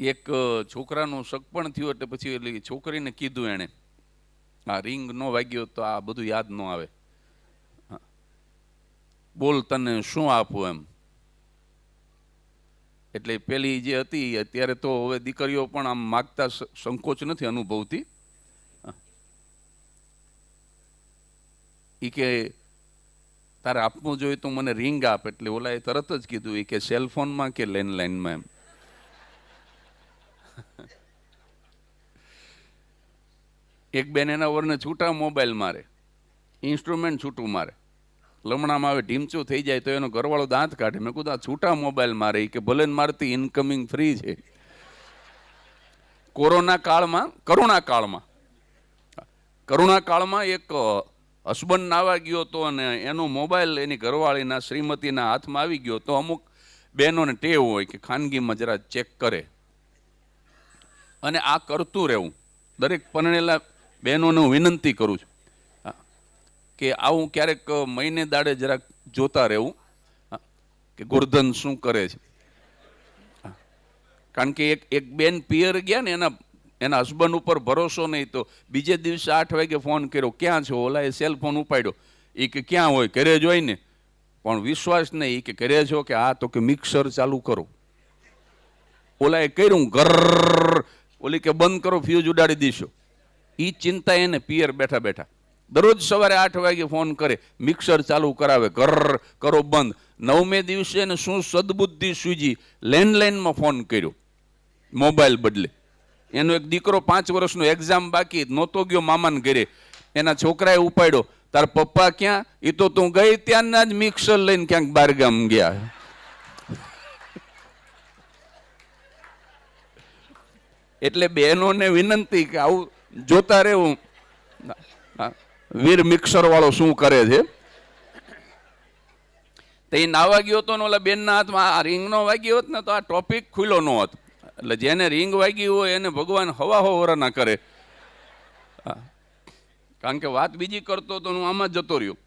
એક છોકરાનું સગપણ થયું એટલે પછી એટલે છોકરીને કીધું એણે, આ રિંગ ન વાગ્યો તો આ બધું યાદ ન આવે, બોલ તને શું આપું એમ. એટલે પેલી જે હતી અત્યારે તો હવે દીકરીઓ પણ આમ માગતા સંકોચ નથી અનુભવતી. એ કે તારે આપવું જોઈએ તો મને રિંગ આપ. એટલે ઓલા એ તરત જ કીધું એ કે સેલફોનમાં કે લેન્ડલાઇનમાં એમ. એક બેન એના વરને છૂટા મોબાઈલ મારે, ઇન્સ્ટ્રુમેન્ટ છૂટું મારે, લમણામાં આવે ઢીમચું થઈ જાય તો એનો ઘરવાળો દાંત કાઢે. મેં કીધું આ છૂટા મોબાઈલ મારે કે ભલે મારતી ઇનકમિંગ ફ્રી છે. કરુણા કાળમાં એક હસબન્ડ નાવા ગયો હતો અને એનો મોબાઈલ એની ઘરવાળીના શ્રીમતીના હાથમાં આવી ગયો તો અમુક બહેનોને ટેવ હોય કે ખાનગીમાં જરા ચેક કરે અને આ કરતું રહેવું. દરેક પરણેલા બહેનોને હું વિનંતી કરું છું કે આવું ક્યારેક મહિને દાડે જરાક જોતા રહેવું કે ગોરધન શું કરે છે. કારણ કે એક બેન પિયર ગયા ને એના હસબન્ડ ઉપર ભરોસો નહીં તો બીજે દિવસે 8 વાગે ફોન કર્યો, ક્યાં છો? ઓલા એ સેલ ફોન ઉપાડ્યો. એ કે ક્યાં હોય? ઘરે જ હોય ને. પણ વિશ્વાસ નહીં. એ કે ઘરે છો કે હા? તો કે મિક્સર ચાલુ કરો. ઓલા એ કર્યું ઘર, ઓલી કે બંધ કરો ફ્યુઝ ઉડાડી દીશો. એ ચિંતા એને પિયર બેઠા બેઠા દરરોજ સવારે 8 વાગે ફોન કરે, મિક્સર ચાલુ કરાવે, ઘર કરો બંધ. 9મે દિવસે એને શું સદબુદ્ધિ સૂજી, લેન્ડલાઇનમાં ફોન કર્યો મોબાઈલ બદલે. એનો એક દીકરો 5 વર્ષનો એક્ઝામ બાકી નહોતો ગયો મામાને ઘરે, એના છોકરાએ ઉપાડ્યો. તાર પપ્પા ક્યાં? એ તો તું ગઈ ત્યાંના જ મિક્સર લઈને ક્યાંક બહાર ગામ ગયા. એટલે બહેનોને વિનંતી કે આવું જોતા રહેવું વીર મિક્સર વાળો શું કરે છે. તો એ નાવા ગયો હતો ને ઓલા બેનના હાથમાં આ રિંગ નો વાગ્યો હોત ને તો આ ટોપિક ખુલ્લો ન હોત. એટલે જેને રિંગ વાગી હોય એને ભગવાન હવા હોરા ના કરે. કારણ કે વાત બીજી કરતો તો હું આમાં જતો રહ્યો.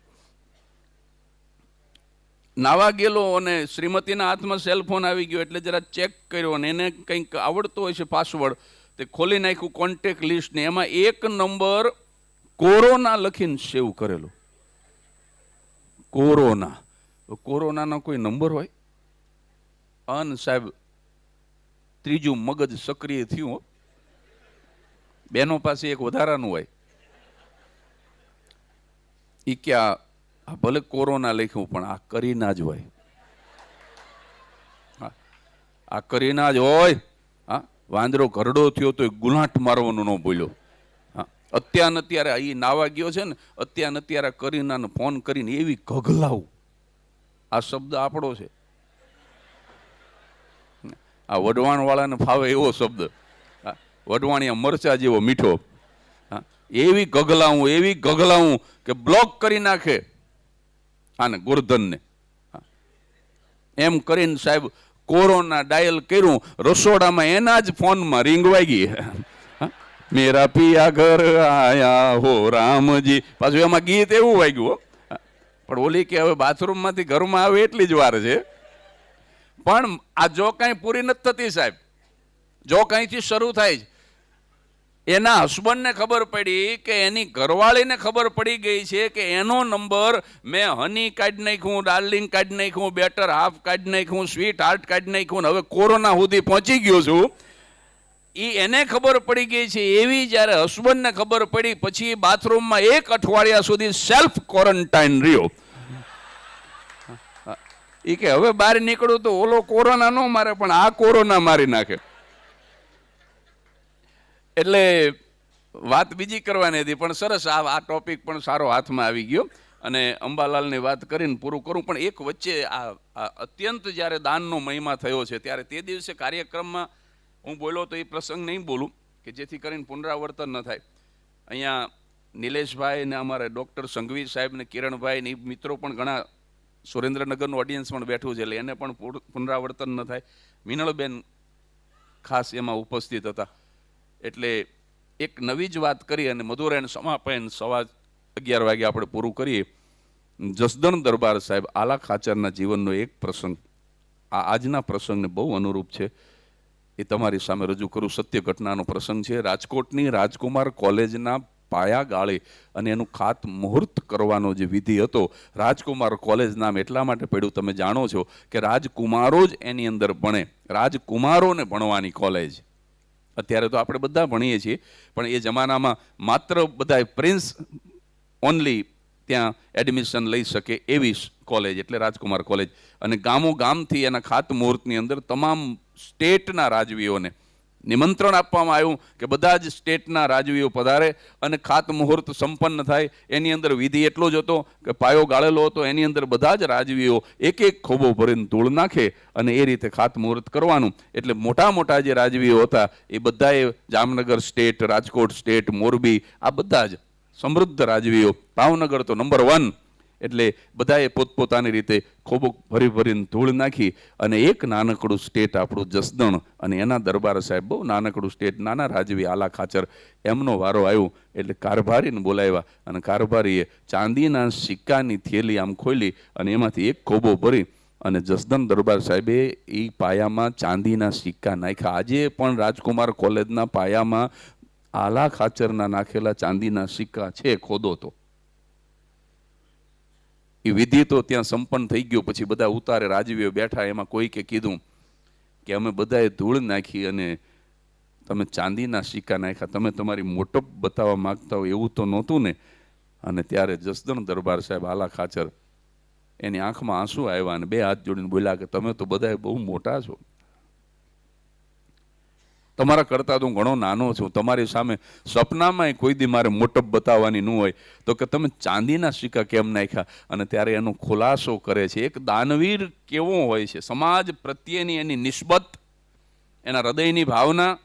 નાવા ગયેલો અને શ્રીમતીના હાથમાં સેલફોન આવી ગયો એટલે જરા ચેક કર્યો અને એને કંઈક આવડતો હોય છે પાસવર્ડ, તે ખોલી નાખ્યું કોન્ટેક્ટ લિસ્ટ ને એમાં એક નંબર કોરોના લખીને સેવ કરેલો. કોરોના, કોરોનાનો કોઈ નંબર હોય? સાહેબ ત્રીજું મગજ સક્રિય થયું. બેનો પાસે એક વધારાનું હોય. એ ક્યાં ભલે કોરોના લખ્યું પણ આ કરીના જ હોય. આ કરીના જ હોય. હા, વાંદરો ઘરડો થયો તો ગુલાટ મારવાનું ન ભૂલ્યો. અત્યારે એ નાવા ગયો છે ને, અત્યારે કરીનાને ફોન કરીને એવી ગગલાવું. આ શબ્દ આપણો છે. આ વઢવાણ વાળાને ફાવે એવો શબ્દ. વઢવાણિયા મરચા જેવો મીઠો. એવી ગગલાવું કે બ્લોક કરી નાખે આને ગોરધનને. એમ કરીને સાહેબ કોરોના ડાયલ કર્યું. રસોડામાં એના જ ફોનમાં રિંગ વાગી. મેરા પિયા ઘર આયા હો રામજી. પાછું એમાં ગીત એવું વાગ્યું. પણ ઓલી કે હવે બાથરૂમમાંથી ઘરમાં આવે એટલી જ વાર છે. પણ આ જો કાંઈ પૂરી નથી થતી સાહેબ. જો કાંઈથી શરૂ થાય છે. એના હસબન્ડને ખબર પડી કે એની ઘરવાળીને ખબર પડી ગઈ છે કે એનો નંબર મેં હની કાઢી નાખ્યું, ડાર્લિંગ કાઢી નાખ્યું, બેટર હાફ કાઢી નાખ્યું, સ્વીટ હાર્ટ કાઢી નાખ્યું, હવે કોરોના સુધી પહોંચી ગયો છું. એને ખબર પડી ગઈ છે. એવી જ્યારે હસબન્ડને ખબર પડી પછી બાથરૂમમાં 1 અઠવાડિયા સુધી સેલ્ફ ક્વોરન્ટાઇન રહ્યો. એ કે હવે બહાર નીકળું તો ઓલો કોરોના ન મારે પણ આ કોરોના મારી નાખે. એટલે વાત બીજી કરવાની હતી પણ સરસ આ ટોપિક પણ સારો હાથમાં આવી ગયો અને અંબાલાલની વાત કરીને પૂરું કરું. પણ એક વચ્ચે આ અત્યંત જ્યારે દાનનો મહિમા થયો છે ત્યારે તે દિવસે કાર્યક્રમમાં હું બોલ્યો તો એ પ્રસંગ નહીં બોલું કે જેથી કરીને પુનરાવર્તન ન થાય. અહીંયા નિલેશભાઈ ને અમારે ડૉક્ટર સંઘવી સાહેબ ને કિરણભાઈ ને મિત્રો પણ ઘણા સુરેન્દ્રનગરનું ઓડિયન્સ પણ બેઠું છે એટલે એને પણ પુનરાવર્તન ન થાય. મિનળબેન ખાસ એમાં ઉપસ્થિત હતા. એટલે એક નવી જ વાત કરી અને મધુરાયણ સમાપન 11:15 વાગે આપણે પૂરું કરીએ. જસદણ દરબાર સાહેબ આલા ખાચરના જીવનનો એક પ્રસંગ આ આજના પ્રસંગને બહુ અનુરૂપ છે. એ તમારી સામે રજૂ કરું. સત્ય ઘટનાનો પ્રસંગ છે. રાજકોટની રાજકુમાર કોલેજના પાયા ગાળે અને એનું ખાતમુહૂર્ત કરવાનો જે વિધિ હતો, રાજકુમાર કોલેજ નામ એટલા માટે પડ્યું, તમે જાણો છો કે રાજકુમારો જ એની અંદર ભણે, રાજકુમારોને ભણવાની કોલેજ. અત્યારે તો આપણે બધા ભણીએ છીએ, પણ એ જમાનામાં માત્ર બધા પ્રિન્સ ઓનલી ત્યાં એડમિશન લઈ શકે એવી કોલેજ એટલે રાજકુમાર કોલેજ. અને ગામો ગામથી એના ખાતમુહૂર્તની અંદર તમામ સ્ટેટના રાજવીઓને નિમંત્રણ આપવામાં આવ્યું કે બધા જ સ્ટેટના રાજવીઓ પધારે અને ખાતમુહૂર્ત સંપન્ન થાય. એની અંદર વિધિ એટલો જ હતો કે પાયો ગાળેલો હતો, એની અંદર બધા જ રાજવીઓ એક એક ખોબો ભરીને ધૂળ નાખે અને એ રીતે ખાતમુહૂર્ત કરવાનું. એટલે મોટા મોટા જે રાજવીઓ હતા એ બધાએ જામનગર સ્ટેટ, રાજકોટ સ્ટેટ, મોરબી, આ બધા જ સમૃદ્ધ રાજવીઓ, ભાવનગર તો નંબર 1, એટલે બધાએ પોતપોતાની રીતે ખોબો ભરી ભરીને ધૂળ નાખી અને એક નાનકડું સ્ટેટ આપણું જસદણ અને એના દરબાર સાહેબ, બહુ નાનકડું સ્ટેટ, નાના રાજવી આલા ખાચર, એમનો વારો આવ્યો. એટલે કારભારીને બોલાવ્યા અને કારભારીએ ચાંદીના સિક્કાની થેલી આમ ખોલી અને એમાંથી એક ખોબો ભરી અને જસદણ દરબાર સાહેબે એ પાયામાં ચાંદીના સિક્કા નાખ્યા. આજે પણ રાજકુમાર કોલેજના પાયામાં આલા ખાચરના નાખેલા ચાંદીના સિક્કા છે, ખોદો તો. એ વિધિ તો ત્યાં સંપન્ન થઈ ગયો. પછી બધા ઉતારે રાજવીઓ બેઠા, એમાં કોઈકે કીધું કે અમે બધાએ ધૂળ નાખી અને તમે ચાંદીના સિક્કા નાખ્યા, તમે તમારી મોટપ બતાવવા માગતા હો એવું તો નહોતું ને? અને ત્યારે જસદણ દરબાર સાહેબ આલા ખાચર, એની આંખમાં આંસુ આવ્યા અને બે હાથ જોડીને બોલ્યા કે તમે તો બધાએ બહુ મોટા છો, તમારા કરતાં તો હું ઘણો નાનો છું, તમારી સામે સપનામાં કોઈ દી મારે મોટપ બતાવવાની ન હોય તો કે તમે ચાંદીના સિક્કા કેમ નાખ્યા? અને ત્યારે એનો ખુલાસો કરે છે. એક દાનવીર કેવો હોય છે, સમાજ પ્રત્યેની એની નિસ્બત, એના હૃદયની ભાવના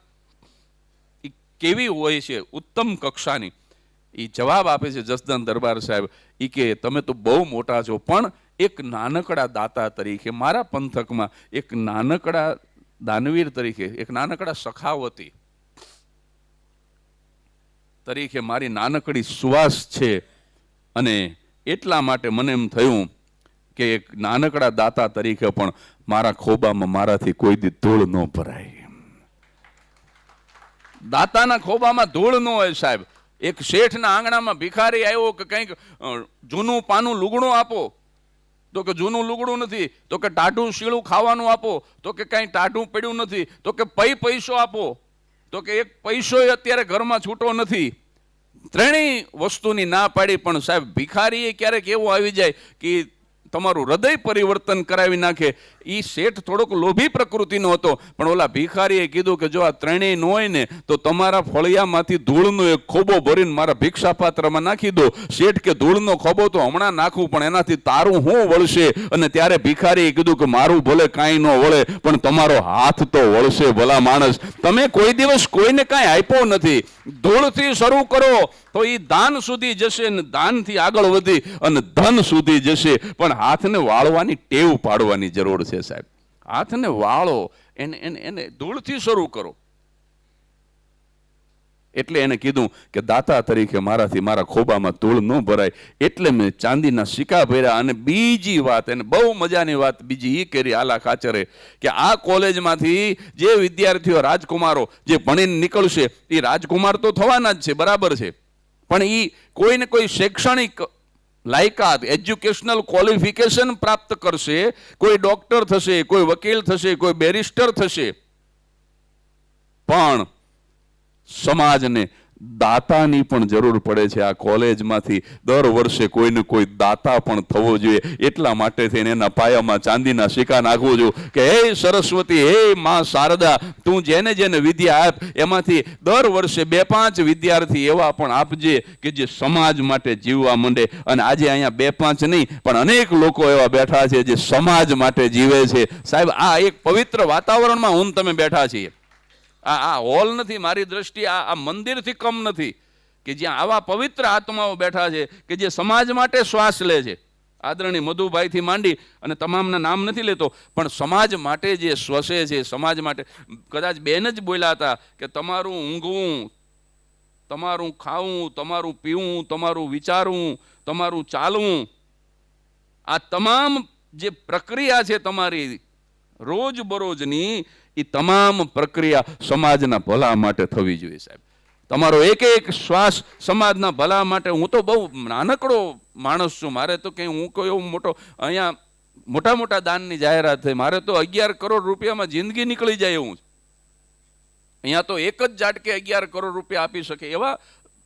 એ કેવી હોય છે, ઉત્તમ કક્ષાની. એ જવાબ આપે છે જસદણ દરબાર સાહેબ, એ કે તમે તો બહુ મોટા છો, પણ એક નાનકડા દાતા તરીકે મારા પંથકમાં એક નાનકડા દાનવીર તરીકે, એક નાનકડા સખાવતી તરીકે મારી નાનકડી સુવાસ છે અને એટલા માટે મને એમ થયું કે એક નાનકડા દાતા તરીકે પણ મારા ખોબામાં મારાથી કોઈ દી ધૂળ ન ભરાય. દાતાના ખોબામાં ધૂળ ન હોય સાહેબ. એક શેઠના આંગણામાં ભિખારી આવ્યો કે કંઈક જૂનું પાનું લુગડું આપો, તો કે જૂનું લુગડું નથી, તો કે ટાઢું શીળું ખાવાનું આપો, તો કે કાંઈ ટાઢું પડ્યું નથી, તો કે પૈસો આપો, તો કે એક પૈસો અત્યારે ઘરમાં છૂટો નથી. ત્રણેય વસ્તુની ના પાડી, પણ સાહેબ ભિખારીએ ક્યારેક એવું આવી જાય કે તમારું હૃદય પરિવર્તન કરાવી નાખે. એ શેઠ થોડોક લોભી પ્રકૃતિનો હતો, પણ ઓલા ભિખારીએ કીધું કે જો આ ત્રણેય ન હોય ને તો તમારા ફળિયામાંથી ધૂળનો એક ખોબો ભરીને મારા ભિક્ષાપાત્રમાં નાખી દો. શેઠ કે ધૂળનો ખોબો તો હમણાં નાખું, પણ એનાથી તારું શું વળશે? અને ત્યારે ભિખારીએ કીધું કે મારું ભલે કાંઈ ન વળે, પણ તમારો હાથ તો વળશે ભલા માણસ. તમે કોઈ દિવસ કોઈને કાંઈ આપ્યો નથી, ધૂળથી શરૂ કરો તો એ દાન સુધી જશે ને દાનથી આગળ વધી અને ધન સુધી જશે. પણ હાથને વાળવાની ટેવ પાડવાની જરૂર છે સાહેબ. હાથને વાળો, એને ધૂળથી શરૂ કરો. એટલે એને કીધું કે દાતા તરીકે મારાથી મારા ખોબામાં ધૂળ ન ભરાય, એટલે મેં ચાંદીના સિક્કા ભર્યા. અને બીજી વાત, એને બહુ મજાની વાત બીજી એ કરી આલા ખાચરે કે આ કોલેજમાંથી જે વિદ્યાર્થીઓ રાજકુમારો જે ભણીને નીકળશે એ રાજકુમાર તો થવાના જ છે, બરાબર છે, પણ એ કોઈને કોઈ શૈક્ષણિક લાયકાત, એજ્યુકેશનલ ક્વોલિફિકેશન પ્રાપ્ત કરશે. કોઈ ડોક્ટર થશે, કોઈ વકીલ થશે, કોઈ બેરિસ્ટર થશે, પણ સમાજને દાતાની પણ જરૂર પડે છે. આ કોલેજમાંથી દર વર્ષે કોઈને કોઈ દાતા પણ થવો જોઈએ. એટલા માટે થઈને એના પાયામાં ચાંદીના સિક્કા નાખવું જોઈએ કે હે સરસ્વતી, હે માં શારદા, તું જેને જેને વિદ્યા આપ, એમાંથી દર વર્ષે 2-5 વિદ્યાર્થી એવા પણ આપજે કે જે સમાજ માટે જીવવા માંડે. અને આજે અહીંયા 2-5 નહીં, પણ અનેક લોકો એવા બેઠા છે જે સમાજ માટે જીવે છે. સાહેબ, આ એક પવિત્ર વાતાવરણમાં હું તમે બેઠા છીએ. આ હોલ નથી, મારી દ્રષ્ટિએ આ મંદિરથી કમ નથી કે જ્યાં આવા પવિત્ર આત્માઓ બેઠા છે કે જે સમાજ માટે શ્વાસ લે છે. આદરણીય મધુભાઈથી માંડી અને તમામના નામ નથી લેતો, પણ સમાજ માટે જે શ્વસે છે, સમાજ માટે. કદાચ બેન જ બોલ્યા હતા કે તમારું ઊંઘવું, તમારું ખાવું, તમારું પીવું, તમારું વિચારવું, તમારું ચાલવું, આ તમામ જે પ્રક્રિયા છે તમારી રોજબરોજની એ તમામ પ્રક્રિયા સમાજના ભલા માટે થવી જોઈએ સાહેબ. તમારો એક એક શ્વાસ સમાજના ભલા માટે. હું તો બહુ નાનકડો માણસ છું, મારે તો કંઈ હું કોઈ એવું મોટો અહીંયા મોટા મોટા દાનની જાહેરાત થઈ, મારે તો 11 કરોડ રૂપિયામાં જિંદગી નીકળી જાય એવું છે. અહીંયા તો એક જ ઝાટકે 11 કરોડ રૂપિયા આપી શકે એવા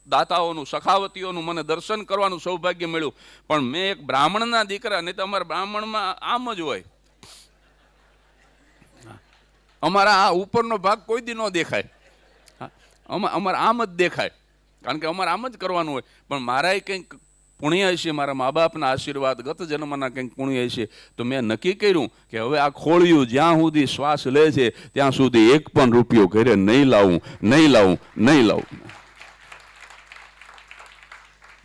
દાતાઓનું, સખાવતીઓનું મને દર્શન કરવાનું સૌભાગ્ય મળ્યું. પણ મેં એક બ્રાહ્મણના દીકરા, નહીં તો અમારા બ્રાહ્મણમાં આમ જ હોય, અમારા આ ઉપરનો ભાગ કોઈ દી ન દેખાય, અમારે આમ જ દેખાય, કારણ કે અમારે આમ જ કરવાનું હોય. પણ મારા કંઈક પુણ્ય હશે, મારા મા બાપના આશીર્વાદ, ગત જન્મના કંઈક પુણ્ય હશે, તો મેં નક્કી કર્યું કે હવે આ ખોળિયું જ્યાં સુધી શ્વાસ લે છે ત્યાં સુધી એક પણ રૂપિયો ઘરે નહીં લાવું, નહીં લાવું, નહીં લાવું.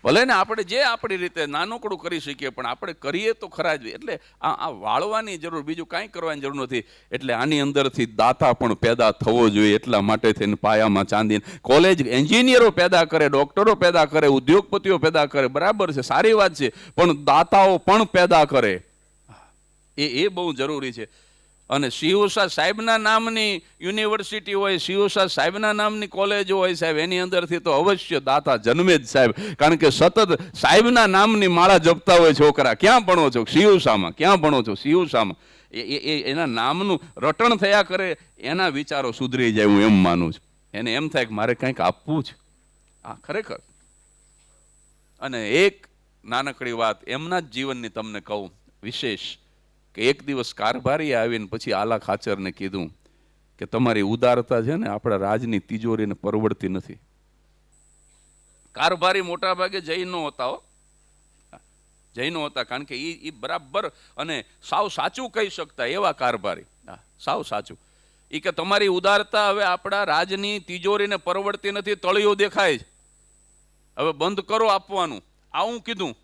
ભલે ને આપણે જે આપણી રીતે નાનકડું કરી શકીએ, પણ આપણે કરીએ તો ખરા જ. એટલે આ વાળવાની જરૂર, બીજું કાંઈ કરવાની જરૂર નથી. એટલે આની અંદરથી દાતા પણ પેદા થવો જોઈએ. એટલા માટે થઈને પાયામાં ચાંદી. કોલેજ એન્જિનિયરો પેદા કરે, ડોક્ટરો પેદા કરે, ઉદ્યોગપતિઓ પેદા કરે, બરાબર છે, સારી વાત છે, પણ દાતાઓ પણ પેદા કરે એ બહુ જરૂરી છે. અને સિહોસા સાહેબના નામની યુનિવર્સિટી હોય, સિહોસા સાહેબના નામની કોલેજ હોય સાહેબ, એની અંદરથી તો અવશ્ય દાતા જન્મે જ સાહેબ. કારણ કે સતત સાહેબના નામની માળા જપતા હોય છોકરા. ક્યાં ભણો છો? સિહોસામાં. ક્યાં ભણો છો? સિહોસામાં. એના નામનું રટણ થયા કરે, એના વિચારો સુધરી જાય, હું એમ માનું છું. એને એમ થાય કે મારે કંઈક આપવું છે. આ ખરેખર. અને એક નાનકડી વાત એમના જ જીવનની તમને કહું વિશેષ, કે એક દિવસ કારભારી આવીને પછી આલા ખાચરને કીધું કે તમારી ઉદારતા છે ને આપણા રાજની તિજોરીને પરવડતી નથી. કારભારી મોટા ભાગે જૈનો હતા, જૈનો હતા, કારણ કે એ બરાબર અને સાવ સાચું કહી શકતા એવા કારભારી, સાવ સાચું. એ કે તમારી ઉદારતા હવે આપણા રાજની તિજોરીને પરવડતી નથી, તળિયો દેખાય છે, હવે બંધ કરો આપવાનું. આવું કીધું.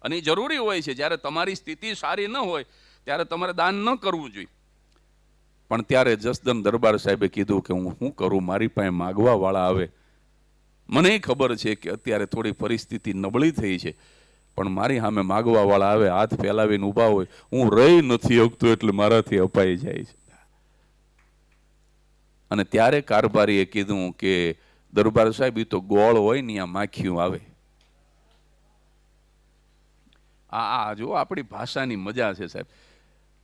અને એ જરૂરી હોય છે, જ્યારે તમારી સ્થિતિ સારી ન હોય ત્યારે તમારે દાન ન કરવું જોઈએ. પણ ત્યારે જસદન દરબાર સાહેબે કીધું કે હું શું કરું, મારી પાસે માગવા વાળા આવે. મને ખબર છે કે અત્યારે થોડી પરિસ્થિતિ નબળી થઈ છે, પણ મારી સામે માગવા વાળા આવે, હાથ ફેલાવીને ઊભા હોય, હું રહી નથી શકતો, એટલે મારાથી અપાઈ જાય છે. અને ત્યારે કારભારીએ કીધું કે દરબાર સાહેબ, એ તો ગોળ હોય ને ત્યાં માખીયું આવે. આ જો આપણી ભાષાની મજા છે સાહેબ.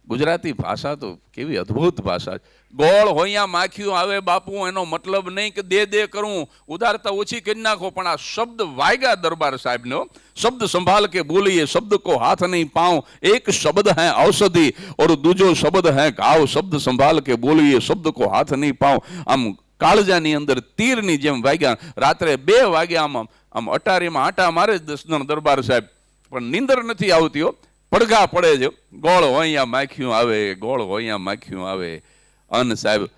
ગુજરાતી ભાષા તો કેવી અદ્ભુત ભાષા. ગોળ હોયા માખીઓ આવે બાપુ, એનો મતલબ નહીં કે દે કરું, ઉદારતા ઓછી કરી નાખો, પણ આ શબ્દ વાયગા દરબાર સાહેબનો. શબ્દ સંભાલ કે બોલીએ, શબ્દ કો હાથ નહીં પાઉં, એક શબ્દ હૈ ઔષધિ और दूजो शब्द है घाव, शब्द संभाल के बोलिए, शब्द को हाथ नहीं पाऊं. આમ કાળજાની અંદર તીરની જેમ વાગ્યા. રાત્રે 2 વાગ્યા આમ અટારીમાં આટા મારે દસદણ દરબાર સાહેબ, પણ નીંદર નથી આવતી હો, પડઘા પડે છે. ગોળ હોયા માખીયું આવે, ગોળ હોયા માખીયું આવે. અન સાહેબ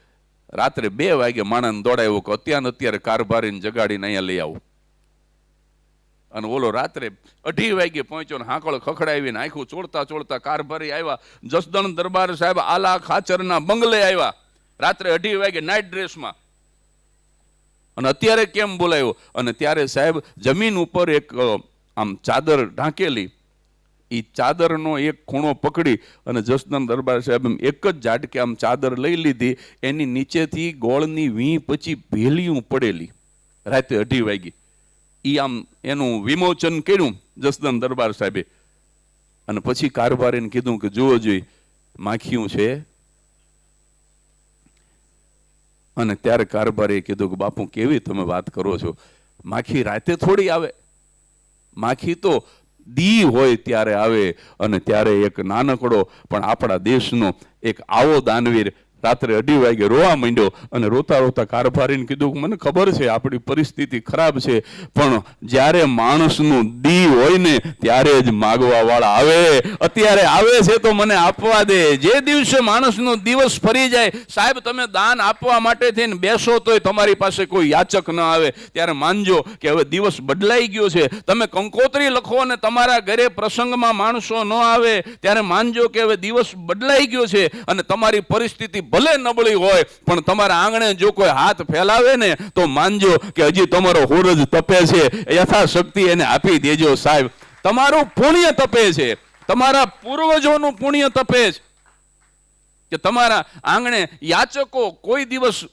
રાત્રે 2 વાગે માણસ દોડાવ્યો કે અત્યારે કારભારીને જગાડીને અહીંયા લઈ આવું. અને ઓલો રાત્રે 2:30 વાગે પહોંચ્યો ને હાંકળ ખખડાવીને આખું ચોળતા કારભારી આવ્યા. જસદણ દરબાર સાહેબ આલા ખાચરના બંગલે આવ્યા રાત્રે 2:30 વાગે નાઇટ ડ્રેસમાં. અને અત્યારે કેમ બોલાવ્યો? અને ત્યારે સાહેબ જમીન ઉપર એક આમ ચાદર ઢાંકેલી, એ ચાદરનો એક ખૂણો પકડી અને જસદણ દરબાર સાહેબ એક જ ઝાટકે આમ ચાદર લઈ લીધી. એની નીચેથી ગોળની વી પછી ભેલિયું પડેલી રાતે 2:30 વાગે. એ આમ એનું વિમોચન કર્યું જસદણ દરબાર સાહેબે. અને પછી કારભારીને કીધું કે જુઓ જોઈ માખીયું છે. અને ત્યારે કારભારીએ કીધું કે બાપુ કેવી તમે વાત કરો છો, માખી રાતે થોડી આવે, માખી તો દી હોય ત્યારે આવે. અને ત્યારે એક નાનકડો પણ આપણા દેશનો એક આવો દાનવીર રાત્રે 2:30 વાગે રોવા માંડ્યો. અને રોતા કારભારીને કીધું કે મને ખબર છે આપણી પરિસ્થિતિ ખરાબ છે, પણ જ્યારે માણસનું દી હોય ને ત્યારે જ માગવા વાળા આવે. અત્યારે આવે છે તો મને આપવા દે. જે દિવસે માણસનો દિવસ ફરી જાય સાહેબ, તમે દાન આપવા માટે થઈને બેસો તોય તમારી પાસે કોઈ યાચક ન આવે. ત્યારે માનજો કે હવે દિવસ બદલાઈ ગયો છે. તમે કંકોત્રી લખો અને તમારા ઘરે પ્રસંગમાં માણસો ન આવે ત્યારે માનજો કે હવે દિવસ બદલાઈ ગયો છે. અને તમારી પરિસ્થિતિ ભલે નબળી હોય, પણ તમારા આંગણે જો કોઈ હાથ ફેલાવે ને તો માનજો કે હજી તમારો હોરજ તપે છે. યથાશક્તિ એને આપી દેજો સાહેબ. તમારું પુણ્ય તપે છે, તમારા પૂર્વજોનું પુણ્ય તપે છે. કે તમારા આંગણે યાચકો કોઈ દિવસ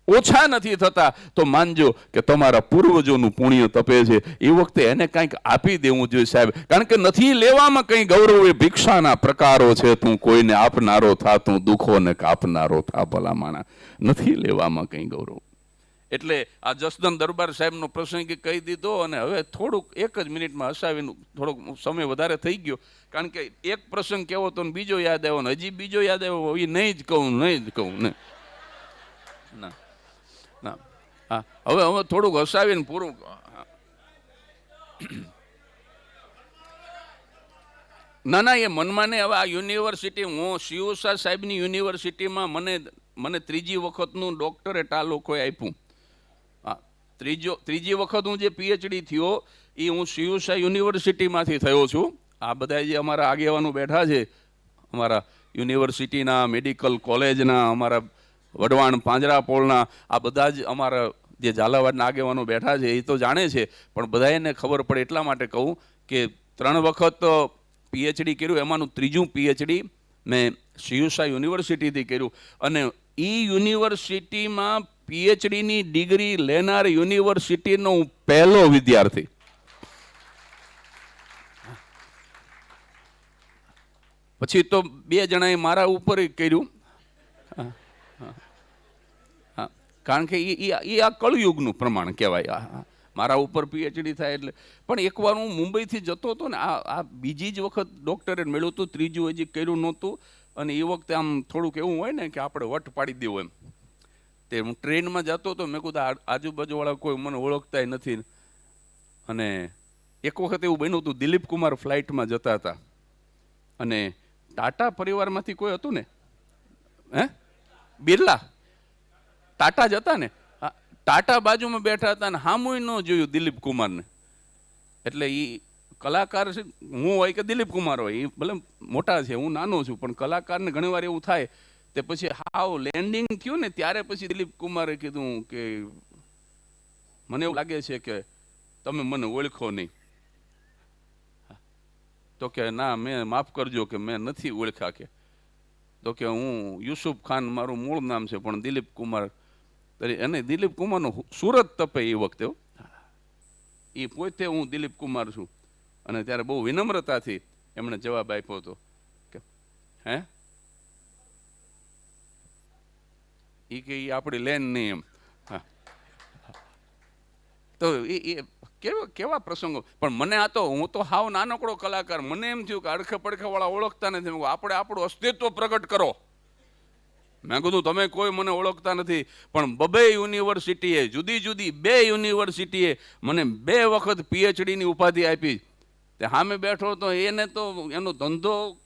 ઓછા નથી થતા, તો માનજો કે તમારા પૂર્વજોનું પુણ્ય તપે છે. એ વખતે એને કંઈક આપી દેવું જોઈએ સાહેબ, કારણ કે નથી લેવામાં કંઈ ગૌરવ. એ ભિક્ષાના પ્રકારો છે. તું કોઈને આપનારો થા, તું દુઃખોને કાપનારો થા ભલા માણા. નથી લેવામાં કંઈ ગૌરવ. એટલે આ જસદન દરબાર સાહેબનો પ્રસંગ કહી દીધો, અને હવે થોડુંક એક જ મિનિટમાં હસાવીને થોડોક સમય વધારે થઈ ગયો, કારણ કે એક પ્રસંગ કેવો તો બીજો યાદ આવ્યો ને હજી બીજો યાદ આવ્યો. એ નહીં જ કહું ને ના ના. હા, હવે થોડુંક હસાવીને પૂરું. ના એ મનમાં ને હવે આ યુનિવર્સિટી, હું શિવસા સાહેબની યુનિવર્સિટીમાં મને ત્રીજી વખતનું ડોક્ટરેટ આ લોકોએ આપ્યું. હા, ત્રીજી વખત હું જે પીએચડી થયો એ હું શિવસા યુનિવર્સિટીમાંથી થયો છું. આ બધા જે અમારા આગેવાનો બેઠા છે, અમારા યુનિવર્સિટીના, મેડિકલ કોલેજના, અમારા વઢવાણ પાંજરાપોળના, આ બધા જ અમારા જે ઝાલાવાડના આગેવાનો બેઠા છે એ તો જાણે છે, પણ બધાને ખબર પડે એટલા માટે કહું કે 3 વખત પીએચડી કર્યું, એમાંનું ત્રીજું પીએચડી મેં શિવસા યુનિવર્સિટીથી કર્યું. અને એ યુનિવર્સિટીમાં પીએચડીની ડિગ્રી લેનાર યુનિવર્સિટીનો હું પહેલો વિદ્યાર્થી. પછી તો 2 જણાએ મારા ઉપર કર્યું, કારણ કે એ આ કળયુગનું પ્રમાણ કહેવાય. મારા ઉપર પીએચડી થાય એટલે. પણ એકવાર હું મુંબઈથી જતો હતો ને, આ બીજી જ વખત ડોક્ટરેટ મળ્યું હતું, ત્રીજું હજી કર્યું નહોતું. અને એ વખતે આમ થોડુંક એવું હોય ને કે આપણે વટ પાડી દેવું એમ. તે હું ટ્રેનમાં જતો હતો, મેં કીધું આજુબાજુવાળા કોઈ મને ઓળખતા નથી. અને એક વખત એવું બન્યું હતું, દિલીપ કુમાર ફ્લાઇટમાં જતા હતા અને ટાટા પરિવારમાંથી કોઈ હતું ને, બિરલા ટાટા જ હતા ને, ટાટા બાજુમાં બેઠા હતા ને હામુય ન જોયું દિલીપ કુમારને. એટલે એ કલાકાર છે, હું હોય કે દિલીપ કુમાર હોય, એ ભલે મોટા છે, હું નાનો છું, પણ કલાકારને ઘણીવાર એવું થાય. તે પછી હાવ લેન્ડિંગ થયું ને ત્યારે પછી દિલીપ કુમારે કીધું કે મને એવું લાગે છે કે તમે મને ઓળખો નહીં. તો કે ના, મેં માફ કરજો કે મેં નથી ઓળખ્યા. કે તો કે હું યુસુફ ખાન મારું મૂળ નામ છે, પણ દિલીપ કુમાર. અને દિલીપ કુમારનો સુરત તપે એ વખતે, એ પોતે હું દિલીપ કુમાર છું. અને ત્યારે બહુ વિનમ્રતાથી એમણે જવાબ આપ્યો હતો કે કે એ આપણી લેન નહીં એમ. હા, તો એ કેવા પ્રસંગો. પણ મને આ તો, હું તો હાવ નાનકડો કલાકાર, મને એમ થયું કે અડખે પડખે વાળા ઓળખતા નથી, આપણે આપણું અસ્તિત્વ પ્રગટ કરો. મેં કીધું તમે કોઈ મને ઓળખતા નથી, પણ 2 યુનિવર્સિટીએ, જુદી જુદી 2 યુનિવર્સિટીએ મને 2 વખત પીએચડીની ઉપાધિ આપી. તે સામે બેઠો તો એને તો એનો ધંધો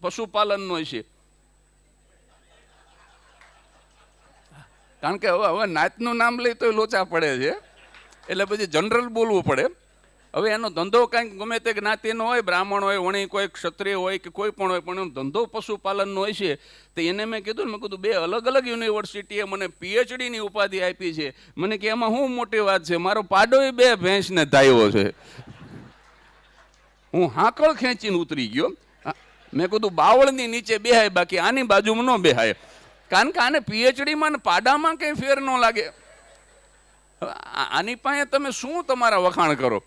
પશુપાલનનો છે. કારણ કે હવે નાતનું નામ લઈ તો લોચા પડે છે, એટલે પછી જનરલ બોલવું પડે. હવે એનો ધંધો કાંઈક ગમે તે જ્ઞાતિનો હોય, બ્રાહ્મણ હોય, વણી કોઈ ક્ષત્રિય હોય કે કોઈ પણ હોય, પણ એનો ધંધો પશુપાલનનો હોય છે. તો એને મેં કીધું 2 અલગ અલગ યુનિવર્સિટીએ મને પીએચડીની ઉપાધિ આપી છે. મને કે એમાં શું મોટી વાત છે, મારો પાડોય 2 ભેંસને ધાયો છે. હું હાકળ ખેંચીને ઉતરી ગયો. મેં કીધું બાવળની નીચે બેહાય, બાકી આની બાજુમાં ન બેહાય. કારણ કે આને પીએચડીમાં ને પાડામાં કંઈ ફેર ન લાગે. આની પાસે તમે શું તમારા વખાણ કરો.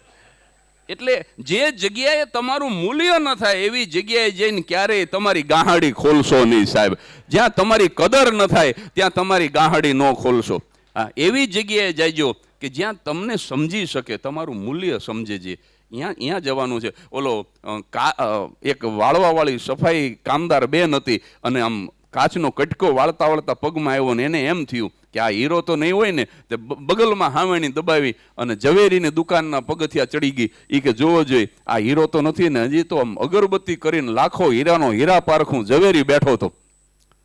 એટલે જે જગ્યાએ તમારું મૂલ્ય ન થાય એવી જગ્યાએ જઈને ક્યારેય તમારી ગાહડી ખોલશો નહીં સાહેબ. જ્યાં તમારી કદર ન થાય ત્યાં તમારી ગાહડી ન ખોલશો. એવી જગ્યાએ જઈજો કે જ્યાં તમને સમજી શકે, તમારું મૂલ્ય સમજે છે. અહીંયા જવાનું છે. ઓલો એક વાળવાવાળી સફાઈ કામદાર બેન હતી, અને આમ કાચનો કટકો વાળતા વાળતા પગમાં આવ્યો ને એને એમ થયું કે આ હીરો તો નહીં હોય ને. તે બગલમાં હાવેણી દબાવી અને ઝવેરીની દુકાનના પગથિયા ચડી ગઈ. એ કે જોવો જોઈએ આ હીરો તો નથી ને, હજી તો આમ અગરબત્તી કરીને લાખો હીરા પારખું ઝવેરી બેઠો હતો.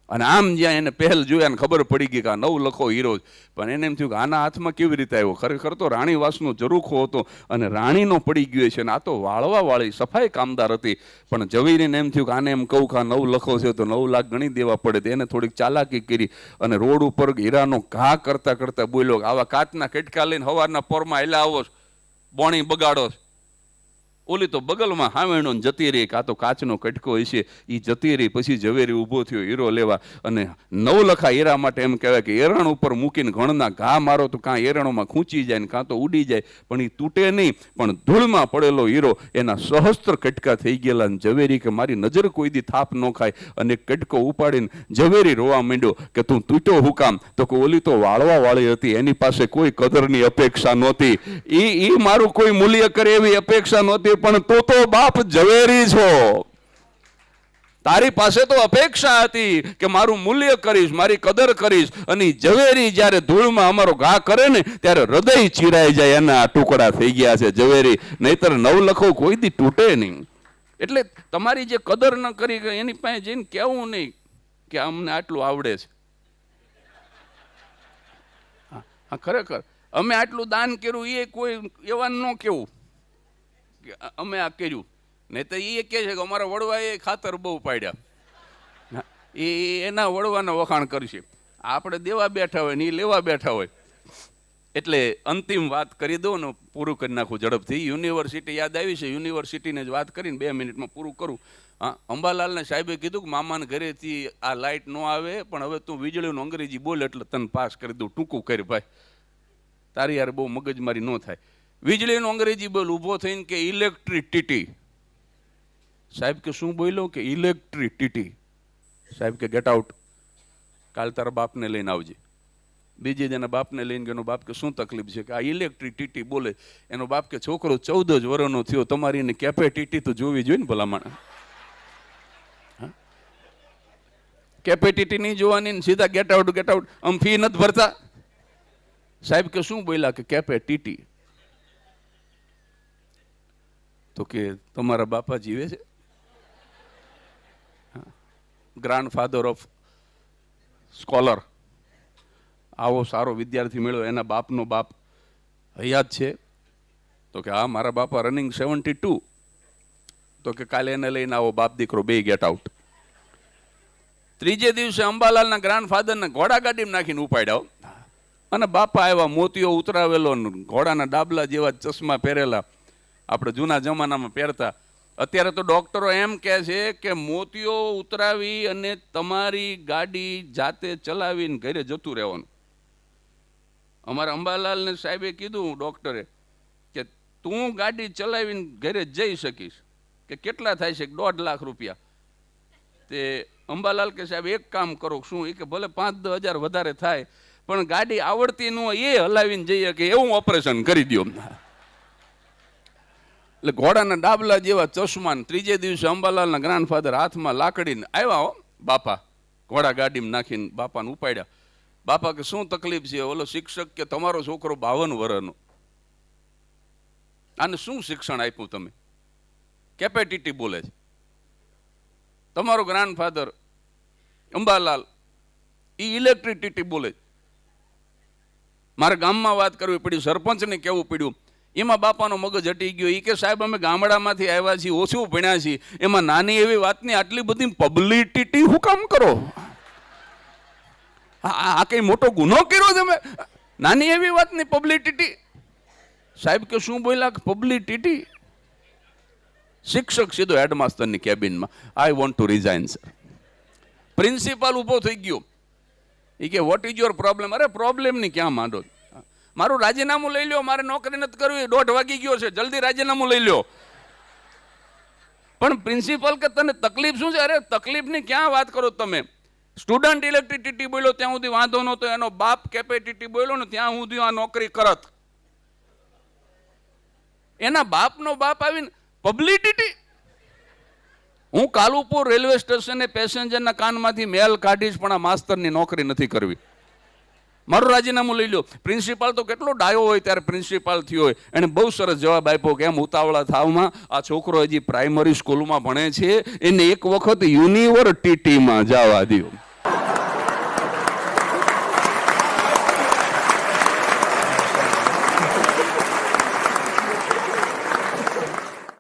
અને આમ જ્યાં એને પહેલ જોયા ને ખબર પડી ગઈ કે આ 9 લખો હીરો. પણ એને એમ થયું કે આના હાથમાં કેવી રીતે આવ્યો. ખરેખર તો રાણીવાસનો ઝરૂખો હતો અને રાણીનો પડી ગયો છે. ને આ તો વાળવાવાળી સફાઈ કામદાર હતી. પણ ઝવેરીને એમ થયું કે આને એમ કહું કે આ 9 લખો છે તો 9 લાખ ગણી દેવા પડે. એને થોડીક ચાલાકી કરી અને રોડ ઉપર હીરાનો ઘા કરતા કરતા બોલ્યો, આવા કાચના કટકા લઈને સવારના પોરમાં હેલા આવો, બોણી બગાડો. ઓલી તો બગલમાં હાવેણો જતી રહી, કાં તો કાચનો કટકો હશે, એ જતી રહી. પછી ઝવેરી ઊભો થયો હીરો લેવા, અને નવલખા હીરા માટે એમ કહેવાય કે એરણ ઉપર મૂકીને ઘણના ઘા મારો તો કાં એરણોમાં ખૂંચી જાય ને કાં તો ઉડી જાય, પણ એ તૂટે નહીં. પણ ધૂળમાં પડેલો હીરો એના સહસ્ત્ર કટકા થઈ ગયેલા. ઝવેરી કે મારી નજર કોઈ દી થાપ ન ખાય, અને કટકો ઉપાડીને ઝવેરી રોવા માંડ્યો કે તું તૂટ્યો હું કામ? તો કે ઓલી તો વાળવા વાળી હતી, એની પાસે કોઈ કદરની અપેક્ષા નહોતી, એ મારું કોઈ મૂલ્ય કરે એવી અપેક્ષા નહોતી. પણ તું તો બાપ ઝવેરી છો, તારી પાસે તો અપેક્ષા હતી કે મારું મૂલ્ય કરીશ, મારી કદર કરીશ. અને ઝવેરી જ્યારે ધૂળમાં અમારો ઘા કરે ને ત્યારે હૃદય ચીરાઈ જાય, એના ટુકડા થઈ ગયા છે ઝવેરી, નહીતર નવલખો કોઈ દી તૂટે નહીં. એટલે તમારી જે કદર ન કરી એની પાસે જઈને કહેવું નહીં કે અમને આટલું આવડે છે. હા, ખરેખર અમે આટલું દાન કર્યું એ કોઈ એવા ન કેવું કે અમે આ કર્યું. નહીં તો એ કહે છે કે અમારા વડવાએ ખાતર બહુ પાડ્યા, એ એના વડવાના વખાણ કરશે. આપણે દેવા બેઠા હોય ને એ લેવા બેઠા હોય. એટલે અંતિમ વાત કરી દઉં ને પૂરું કરી નાખું ઝડપથી. યુનિવર્સિટી યાદ આવી છે, યુનિવર્સિટીને જ વાત કરીને 2 મિનિટમાં પૂરું કરું. હા, અંબાલાલને સાહેબે કીધું કે મામાને ઘરેથી આ લાઇટ ન આવે, પણ હવે તું વીજળીનું અંગ્રેજી બોલ એટલે તને પાસ કરી દઉં. ટૂંકું કરી ભાઈ, તારી યાર બહુ મગજમારી ન થાય. વીજળીનું અંગ્રેજી બોલ. ઊભો થઈને કે ઇલેક્ટ્રિસિટી. સાહેબ કે શું બોલ્યો? કે ઇલેક્ટ્રિસિટી. સાહેબ કે ગેટ આઉટ, કાલ તારા બાપને લઈને આવજે. બીજે જેના બાપને લઈને એનો બાપ કે શું તકલીફ છે? કે આ ઇલેક્ટ્રિસિટી બોલે. એનો બાપ કે છોકરો 14 જ વર્ષનો થયો, તમારી એની કેપેસિટી તો જોવી જોઈએ ને ભલામણ. કેપેસિટી નહીં જોવાની, સીધા ગેટ આઉટ ગેટ આઉટ. આમ ફી નથી ભરતા. સાહેબ કે શું બોલ્યા? કે કેપેસિટી. તો કે તમારા બાપા જીવે છે? ગ્રાન્ડફાધર ઓફ સ્કોલર, આવો સારો વિદ્યાર્થી મળ્યો, એના બાપનો બાપ હયાત છે? તો કે હા, મારા બાપા રનિંગ 72. તો કે કાલે એને લઈને આવો, બાપ દીકરો બે ગેટ આઉટ. ત્રીજે દિવસે અંબાલાલના ગ્રાન્ડફાધરને ઘોડાગાડીમાં નાખીને ઉપાડ્યા, અને બાપા આવ્યા, મોતીઓ ઉતરાવેલો, ઘોડાના ડાબલા જેવા ચશ્મા પહેરેલા, આપણે જૂના જમાનામાં પહેરતા. અત્યારે તો ડૉક્ટરો એમ કહે છે કે મોતીઓ ઉતરાવી અને તમારી ગાડી જાતે ચલાવીને ઘરે જતું રહેવાનું. અમારા અંબાલાલને સાહેબે કીધું ડૉક્ટરે કે તું ગાડી ચલાવીને ઘરે જઈ શકીશ. કે કેટલા થાય છે? 1.5 લાખ રૂપિયા. તે અંબાલાલ કે સાહેબ એક કામ કરો. શું? એ કે ભલે 5-10 હજાર વધારે થાય, પણ ગાડી આવડતી ન હોય એ હલાવીને જઈએ કે એવું ઓપરેશન કરી દો. એટલે ઘોડાના ડાબલા જેવા ચશ્મા. ત્રીજે દિવસે અંબાલાલના ગ્રાન્ડફાધર હાથમાં લાકડીને આવ્યા. હો બાપા, ઘોડા ગાડીમાં નાખીને બાપાને ઉપાડ્યા. બાપા કે શું તકલીફ છે? ઓલો શિક્ષક કે તમારો છોકરો 52 વર્ષનો, આને શું શિક્ષણ આપ્યું તમે? કેપેસિટી બોલે છે. તમારો ગ્રાન્ડફાધર અંબાલાલ એ ઇલેક્ટ્રિસિટી બોલે છે. મારે ગામમાં વાત કરવી પડી, સરપંચને કહેવું પડ્યું. એમાં બાપાનો મગજ હટી ગયો. એ કે સાહેબ અમે ગામડામાંથી આવ્યા છીએ, ઓછું ભણ્યા છીએ, એમાં નાની એવી વાતની આટલી બધી પબ્લિસિટી શું કામ કરો? આ કઈ મોટો ગુનો કર્યો તમે? નાની એવી વાતની પબ્લિસિટી. સાહેબ કે શું બોલ્યા? પબ્લિસિટી. શિક્ષક સીધો હેડમાસ્ટરની કેબિનમાં, I want to resign sir. Principal ઊભો થઈ ગયો. એ કે વોટ ઇઝ યોર પ્રોબ્લેમ? અરે પ્રોબ્લેમની ક્યાં માંડો, મારું રાજીનામું લઈ લો, મારે નોકરી નથી કરવી, 1:30 વાગી ગયો છે, જલ્દી રાજીનામું લઈ લો. પણ પ્રિન્સિપલ કે તને તકલીફ શું છે? અરે તકલીફની ક્યાં વાત કરો તમે? સ્ટુડન્ટ ઇલેક્ટ્રિસિટી બોલ્યો ત્યાં સુધી વાંધો નહોતો, એનો બાપ કેપેસિટી બોલ્યો ને ત્યાં સુધી આ નોકરી કરત. એના બાપનો બાપ આવીને પબ્લિસિટી. હું કાલુપુર રેલવે સ્ટેશને પેસેન્જરના કાનમાંથી મેલ કાઢીશ, પણ આ માસ્તરની નોકરી નથી કરવી, મારું રાજીનામું લઈ લો. પ્રિન્સિપાલ તો કેટલો ડાયો હોય ત્યારે પ્રિન્સિપાલ થયો હોય, એને બહુ સરસ જવાબ આપ્યો કે એમ ઉતાવળા થાવમાં, આ છોકરો હજી પ્રાઇમરી સ્કૂલમાં ભણે છે, એને એક વખત યુનિવર્સિટીમાં જવા દો.